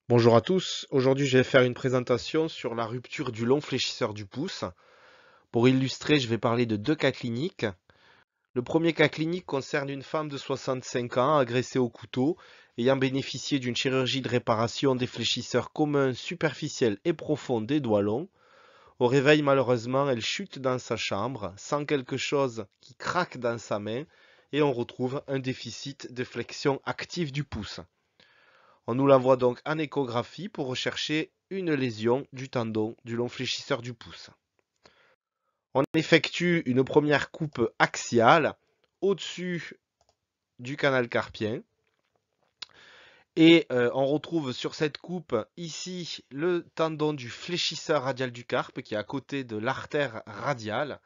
Bonjour à tous, aujourd'hui je vais faire une présentation sur la rupture du long fléchisseur du pouce. Pour illustrer, je vais parler de deux cas cliniques. Le premier cas clinique concerne une femme de 65 ans agressée au couteau, ayant bénéficié d'une chirurgie de réparation des fléchisseurs communs, superficiels et profonds des doigts longs. Au réveil, malheureusement, elle chute dans sa chambre, sent quelque chose qui craque dans sa main et on retrouve un déficit de flexion active du pouce. On nous l'envoie donc en échographie pour rechercher une lésion du tendon du long fléchisseur du pouce. On effectue une première coupe axiale au-dessus du canal carpien et on retrouve sur cette coupe ici le tendon du fléchisseur radial du carpe qui est à côté de l'artère radiale.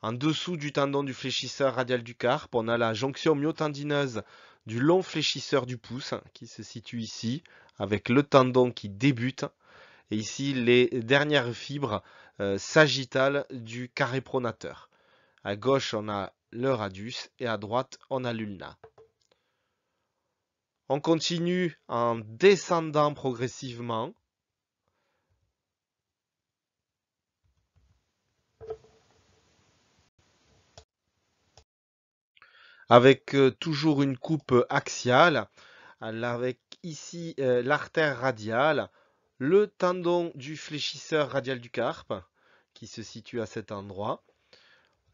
En dessous du tendon du fléchisseur radial du carpe, on a la jonction myotendineuse du long fléchisseur du pouce qui se situe ici avec le tendon qui débute. Et ici, les dernières fibres sagittales du carré pronateur. À gauche, on a le radius et à droite, on a l'ulna. On continue en descendant progressivement. Avec toujours une coupe axiale, avec ici l'artère radiale, le tendon du fléchisseur radial du carpe qui se situe à cet endroit,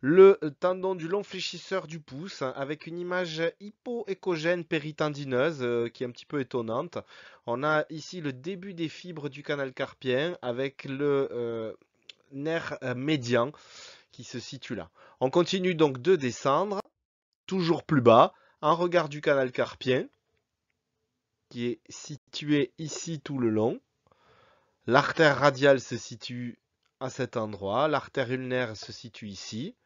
le tendon du long fléchisseur du pouce avec une image hypoéchogène péritendineuse qui est un petit peu étonnante. On a ici le début des fibres du canal carpien avec le nerf médian qui se situe là. On continue donc de descendre, toujours plus bas, en regard du canal carpien qui est situé ici tout le long. L'artère radiale se situe à cet endroit, l'artère ulnaire se situe ici.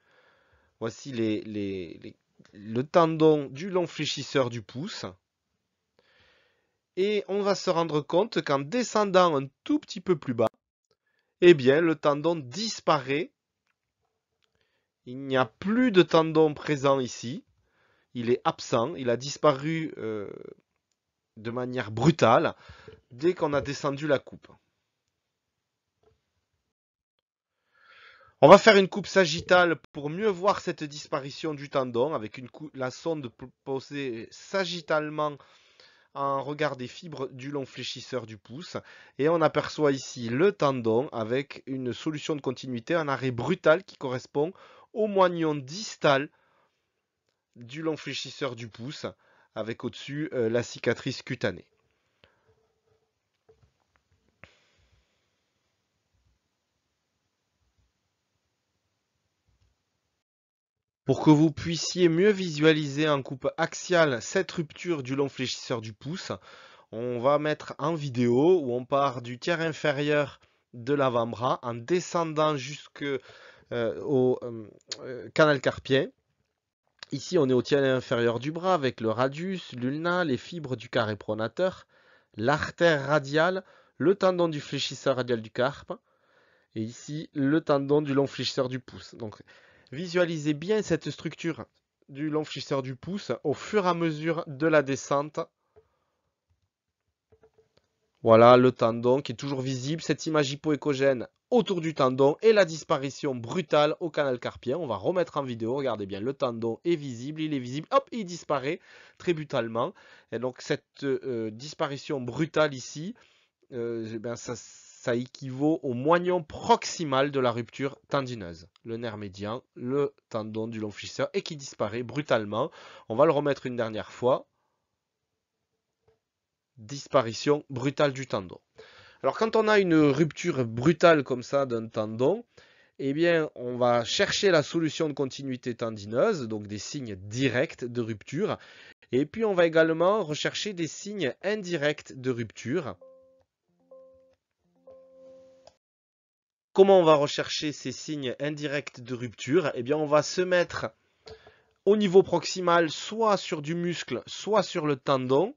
Voici le tendon du long fléchisseur du pouce. Et on va se rendre compte qu'en descendant un tout petit peu plus bas, eh bien, le tendon disparaît. Il n'y a plus de tendon présent ici. Il est absent. Il a disparu de manière brutale dès qu'on a descendu la coupe. On va faire une coupe sagittale pour mieux voir cette disparition du tendon avec la sonde posée sagittalement en regard des fibres du long fléchisseur du pouce et on aperçoit ici le tendon avec une solution de continuité, un arrêt brutal qui correspond au moignon distal du long fléchisseur du pouce avec au-dessus la cicatrice cutanée. Pour que vous puissiez mieux visualiser en coupe axiale cette rupture du long fléchisseur du pouce, on va mettre en vidéo où on part du tiers inférieur de l'avant-bras en descendant jusqu'au canal carpien. Ici, on est au tiers inférieur du bras avec le radius, l'ulna, les fibres du carré pronateur, l'artère radiale, le tendon du fléchisseur radial du carpe et ici le tendon du long fléchisseur du pouce. Donc visualisez bien cette structure du long fléchisseur du pouce au fur et à mesure de la descente. Voilà le tendon qui est toujours visible, cette image hypoéchogène autour du tendon et la disparition brutale au canal carpien. On va remettre en vidéo, regardez bien, le tendon est visible, il est visible, hop, il disparaît très brutalement. Et donc cette disparition brutale ici, ben ça équivaut au moignon proximal de la rupture tendineuse. Le nerf médian, le tendon du long fléchisseur et qui disparaît brutalement. On va le remettre une dernière fois. Disparition brutale du tendon. Alors quand on a une rupture brutale comme ça d'un tendon, eh bien on va chercher la solution de continuité tendineuse, donc des signes directs de rupture, et puis on va également rechercher des signes indirects de rupture. Comment on va rechercher ces signes indirects de rupture? Eh bien on va se mettre au niveau proximal, soit sur du muscle, soit sur le tendon.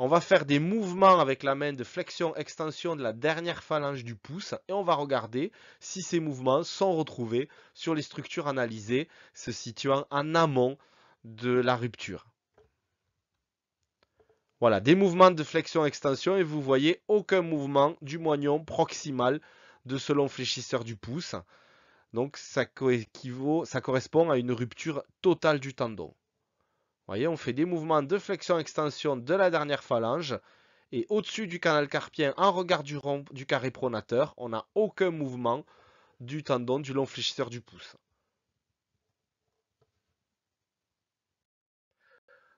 On va faire des mouvements avec la main de flexion-extension de la dernière phalange du pouce et on va regarder si ces mouvements sont retrouvés sur les structures analysées se situant en amont de la rupture. Voilà, des mouvements de flexion-extension et vous voyez aucun mouvement du moignon proximal de ce long fléchisseur du pouce. Donc ça correspond à une rupture totale du tendon. Vous voyez, on fait des mouvements de flexion-extension de la dernière phalange et au-dessus du canal carpien, en regard du rond du carré pronateur, on n'a aucun mouvement du tendon du long fléchisseur du pouce.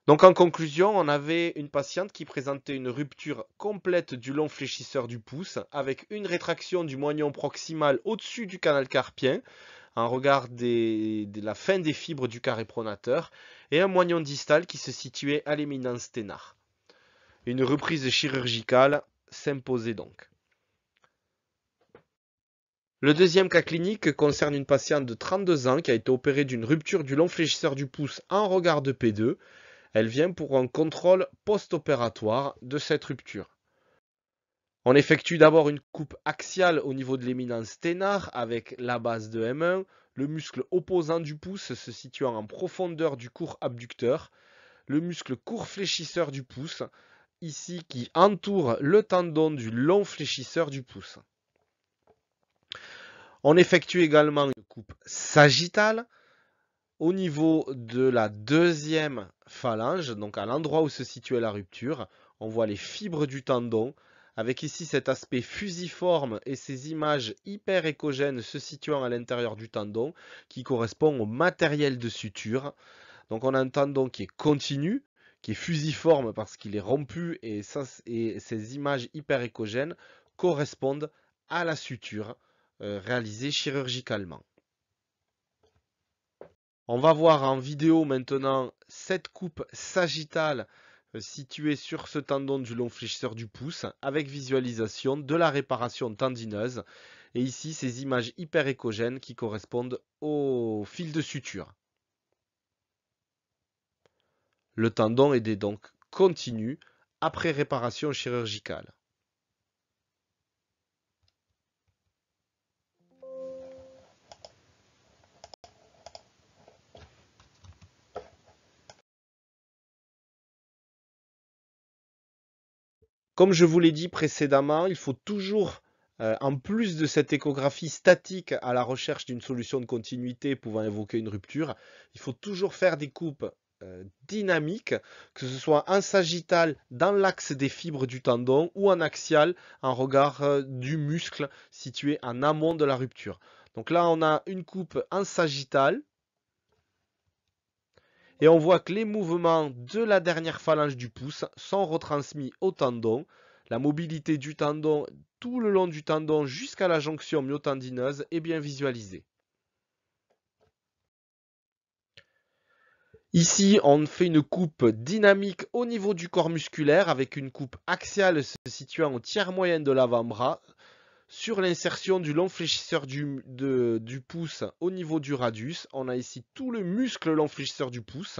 Donc en conclusion, on avait une patiente qui présentait une rupture complète du long fléchisseur du pouce avec une rétraction du moignon proximal au-dessus du canal carpien en regard de la fin des fibres du carré pronateur et un moignon distal qui se situait à l'éminence sténare. Une reprise chirurgicale s'imposait donc. Le deuxième cas clinique concerne une patiente de 32 ans qui a été opérée d'une rupture du long fléchisseur du pouce en regard de P2. Elle vient pour un contrôle post-opératoire de cette rupture. On effectue d'abord une coupe axiale au niveau de l'éminence sténare avec la base de M1, le muscle opposant du pouce se situant en profondeur du court abducteur, le muscle court fléchisseur du pouce, ici qui entoure le tendon du long fléchisseur du pouce. On effectue également une coupe sagittale au niveau de la deuxième phalange, donc à l'endroit où se situait la rupture. On voit les fibres du tendon, avec ici cet aspect fusiforme et ces images hyper échogènes se situant à l'intérieur du tendon, qui correspond au matériel de suture. Donc on a un tendon qui est continu, qui est fusiforme parce qu'il est rompu, et ces images hyper échogènes correspondent à la suture réalisée chirurgicalement. On va voir en vidéo maintenant cette coupe sagittale située sur ce tendon du long fléchisseur du pouce avec visualisation de la réparation tendineuse. Et ici, ces images hyper échogènes qui correspondent au fil de suture. Le tendon est donc continu après réparation chirurgicale. Comme je vous l'ai dit précédemment, il faut toujours, en plus de cette échographie statique à la recherche d'une solution de continuité pouvant évoquer une rupture, il faut toujours faire des coupes dynamiques, que ce soit en sagittal dans l'axe des fibres du tendon ou en axial en regard du muscle situé en amont de la rupture. Donc là, on a une coupe en sagittal. Et on voit que les mouvements de la dernière phalange du pouce sont retransmis au tendon. La mobilité du tendon tout le long du tendon jusqu'à la jonction myotendineuse est bien visualisée. Ici, on fait une coupe dynamique au niveau du corps musculaire avec une coupe axiale se situant au tiers moyen de l'avant-bras sur l'insertion du long fléchisseur du pouce au niveau du radius. On a ici tout le muscle long fléchisseur du pouce.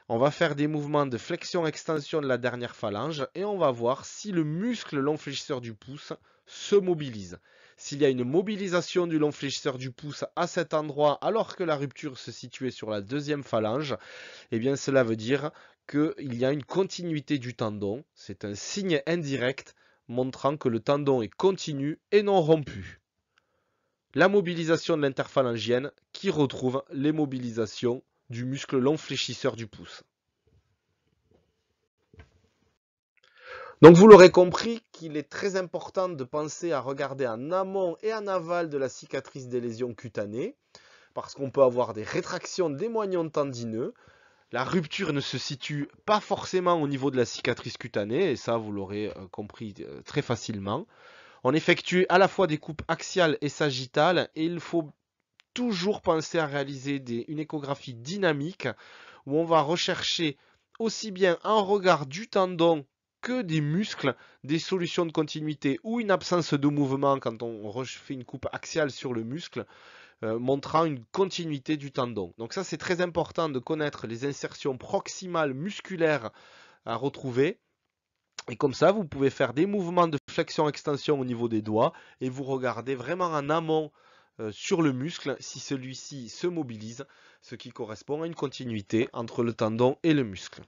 On va faire des mouvements de flexion-extension de la dernière phalange et on va voir si le muscle long fléchisseur du pouce se mobilise. S'il y a une mobilisation du long fléchisseur du pouce à cet endroit alors que la rupture se situait sur la deuxième phalange, eh bien cela veut dire qu'il y a une continuité du tendon. C'est un signe indirect montrant que le tendon est continu et non rompu. La mobilisation de l'interphalangienne qui retrouve les mobilisations du muscle long fléchisseur du pouce. Donc vous l'aurez compris qu'il est très important de penser à regarder en amont et en aval de la cicatrice des lésions cutanées, parce qu'on peut avoir des rétractions des moignons tendineux. La rupture ne se situe pas forcément au niveau de la cicatrice cutanée, et ça vous l'aurez compris très facilement. On effectue à la fois des coupes axiales et sagittales, et il faut toujours penser à réaliser une échographie dynamique où on va rechercher aussi bien en regard du tendon que des muscles, des solutions de continuité ou une absence de mouvement quand on fait une coupe axiale sur le muscle, montrant une continuité du tendon. Donc ça, c'est très important de connaître les insertions proximales musculaires à retrouver. Et comme ça, vous pouvez faire des mouvements de flexion-extension au niveau des doigts et vous regardez vraiment en amont sur le muscle si celui-ci se mobilise, ce qui correspond à une continuité entre le tendon et le muscle.